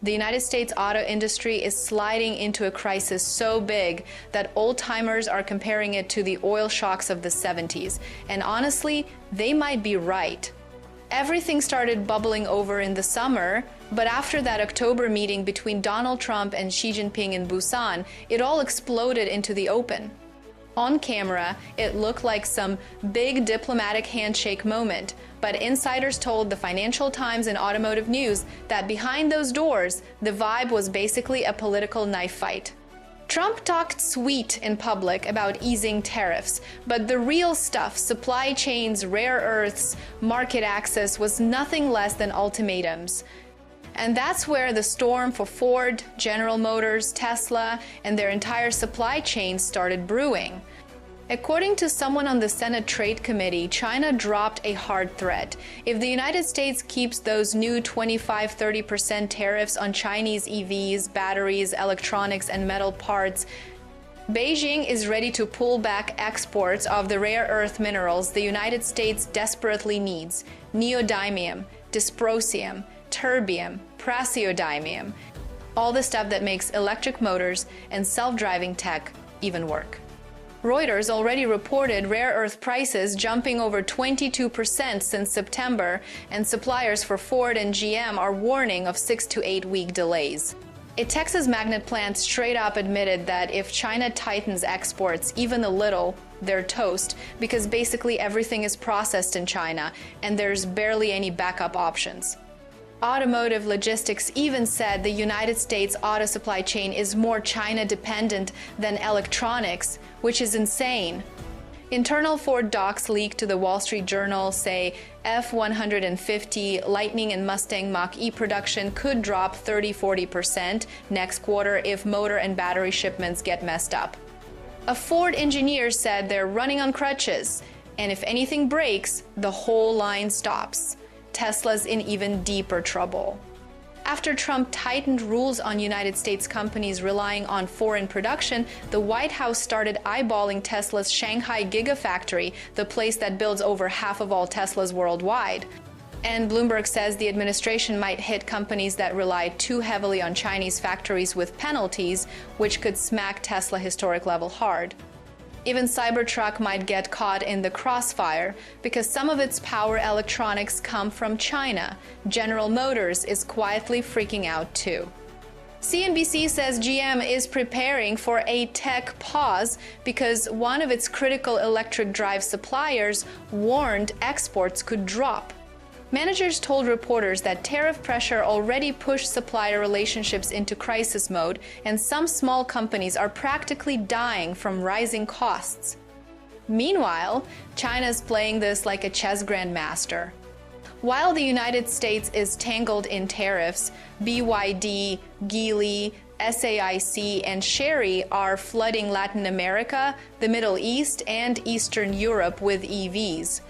The United States auto industry is sliding into a crisis so big that old-timers are comparing it to the oil shocks of the 70s. And honestly, they might be right. Everything started bubbling over in the summer, but after that October meeting between Donald Trump and Xi Jinping in Busan, it all exploded into the open. On camera, it looked like some big diplomatic handshake moment, but insiders told the Financial Times and Automotive News that behind those doors, the vibe was basically a political knife fight. Trump talked sweet in public about easing tariffs, but the real stuff, supply chains, rare earths, market access, was nothing less than ultimatums. And that's where the storm for Ford, General Motors, Tesla, and their entire supply chain started brewing. According to someone on the Senate Trade Committee, China dropped a hard threat. If the United States keeps those new 25–30% tariffs on Chinese EVs, batteries, electronics, and metal parts, Beijing is ready to pull back exports of the rare earth minerals the United States desperately needs: neodymium, dysprosium, terbium, praseodymium, all the stuff that makes electric motors and self-driving tech even work. Reuters already reported rare earth prices jumping over 22% since September, and suppliers for Ford and GM are warning of 6 to 8 week delays. A Texas magnet plant straight up admitted that if China tightens exports even a little, they're toast, because basically everything is processed in China and there's barely any backup options. Automotive Logistics even said the United States auto supply chain is more China-dependent than electronics, which is insane. Internal Ford docs leaked to the Wall Street Journal say F-150, Lightning and Mustang Mach-E production could drop 30–40% next quarter if motor and battery shipments get messed up. A Ford engineer said they're running on crutches, and if anything breaks, the whole line stops. Tesla's in even deeper trouble. After Trump tightened rules on United States companies relying on foreign production, the White House started eyeballing Tesla's Shanghai Gigafactory, the place that builds over half of all Teslas worldwide. And Bloomberg says the administration might hit companies that rely too heavily on Chinese factories with penalties, which could smack Tesla historic level hard. Even Cybertruck might get caught in the crossfire because some of its power electronics come from China. General Motors is quietly freaking out too. CNBC says GM is preparing for a tech pause because one of its critical electric drive suppliers warned exports could drop. Managers told reporters that tariff pressure already pushed supplier relationships into crisis mode, and some small companies are practically dying from rising costs. Meanwhile, China's playing this like a chess grandmaster. While the United States is tangled in tariffs, BYD, Geely, SAIC, and Chery are flooding Latin America, the Middle East, and Eastern Europe with EVs.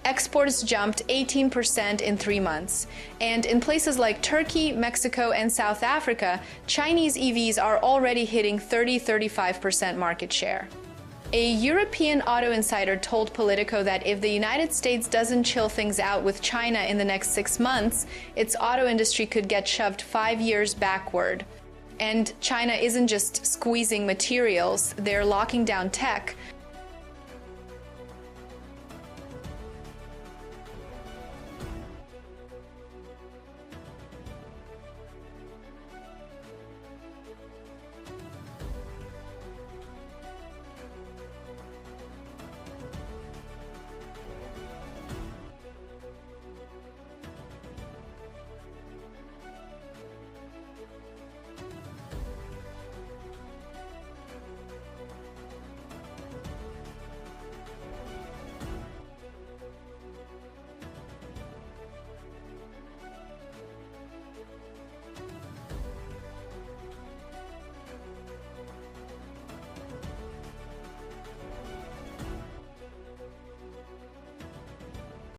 Exports jumped 18% in 3 months, and in places like Turkey, Mexico, and South Africa, Chinese EVs are already hitting 30–35% market share. A European auto insider told Politico that if the United States doesn't chill things out with China in the next 6 months, its auto industry could get shoved 5 years backward. And China isn't just squeezing materials, they're locking down tech.